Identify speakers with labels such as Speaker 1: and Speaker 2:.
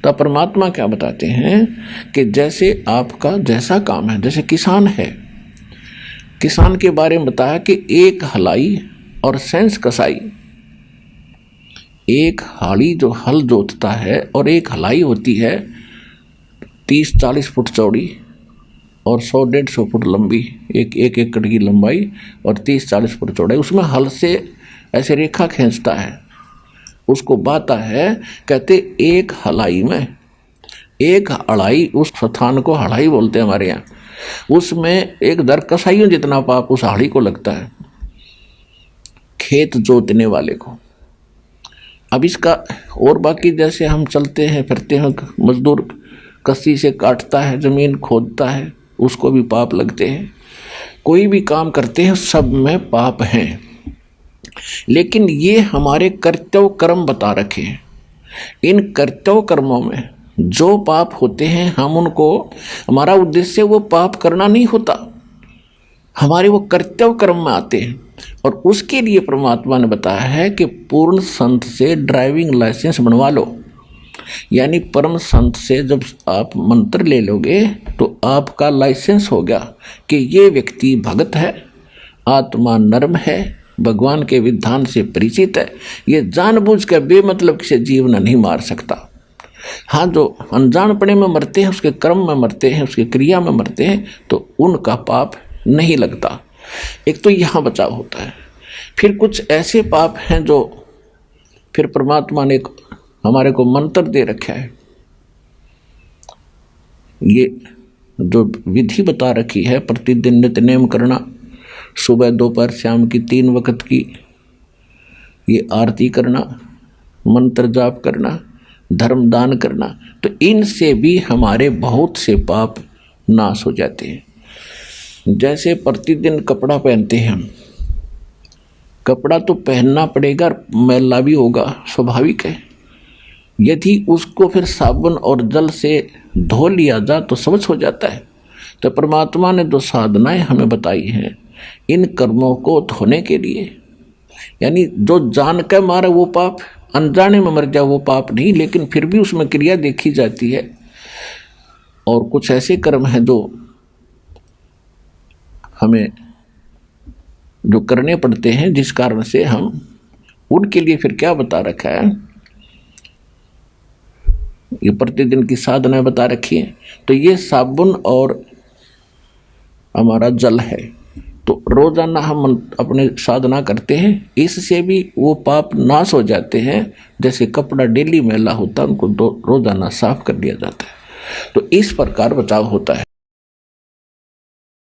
Speaker 1: तो परमात्मा क्या बताते हैं कि जैसे आपका जैसा काम है, जैसे किसान है, किसान के बारे में बताया कि एक हलाई और सेंस कसाई, एक हाड़ी जो हल जोतता है और एक हलाई होती है 30-40 फुट चौड़ी और 100-150 फुट लंबी, एक एकड़ की लंबाई और 30-40 फुट चौड़ाई, उसमें हल से ऐसे रेखा खींचता है, उसको बाता है। कहते एक हलाई में, एक हड़ाई, उस स्थान को हड़ाई बोलते हैं हमारे यहाँ, उसमें एक दर कसाइयों जितना पाप उस हाड़ी को लगता है, खेत जोतने वाले को। अब इसका और बाकी जैसे हम चलते हैं फिरते हैं, मजदूर कस्सी से काटता है, जमीन खोदता है, उसको भी पाप लगते हैं। कोई भी काम करते हैं सब में पाप हैं, लेकिन ये हमारे कर्तव्य कर्म बता रखे हैं। इन कर्तव्य कर्मों में जो पाप होते हैं हम उनको, हमारा उद्देश्य वो पाप करना नहीं होता, हमारे वो कर्तव्य कर्म में आते हैं। और उसके लिए परमात्मा ने बताया है कि पूर्ण संत से ड्राइविंग लाइसेंस बनवा लो। यानी परम संत से जब आप मंत्र ले लोगे तो आपका लाइसेंस हो गया कि ये व्यक्ति भगत है, आत्मा नर्म है, भगवान के विधान से परिचित है, ये जानबूझ कर बेमतलब किसी जीव न नहीं मार सकता। हाँ, जो अनजानपने में मरते हैं, उसके कर्म में मरते हैं, उसकी क्रिया में मरते हैं, तो उनका पाप नहीं लगता। एक तो यहाँ बचाव होता है। फिर कुछ ऐसे पाप हैं जो फिर परमात्मा ने हमारे को मंत्र दे रखा है, ये जो विधि बता रखी है, प्रतिदिन नित्य नेम करना, सुबह दोपहर शाम की 3 वक्त की ये आरती करना, मंत्र जाप करना, धर्म दान करना, तो इनसे भी हमारे बहुत से पाप नाश हो जाते हैं। जैसे प्रतिदिन कपड़ा पहनते हैं हम, कपड़ा तो पहनना पड़ेगा, मैला भी होगा, स्वाभाविक है। यदि उसको फिर साबुन और जल से धो लिया जाए तो स्वच्छ हो जाता है। तो परमात्मा ने जो साधनाएं हमें बताई हैं इन कर्मों को धोने के लिए, यानी जो जान कर मारे वो पाप, अनजाने में मर जाए वो पाप नहीं, लेकिन फिर भी उसमें क्रिया देखी जाती है। और कुछ ऐसे कर्म हैं जो हमें जो करने पड़ते हैं, जिस कारण से हम उनके लिए फिर क्या बता रखा है, ये प्रतिदिन की साधना बता रखी है। तो ये साबुन और हमारा जल है, तो रोजाना हम अपने साधना करते हैं, इससे भी वो पाप नाश हो जाते हैं। जैसे कपड़ा डेली मैला होता है, उनको रोजाना साफ कर दिया जाता है। तो इस प्रकार बचाव होता है।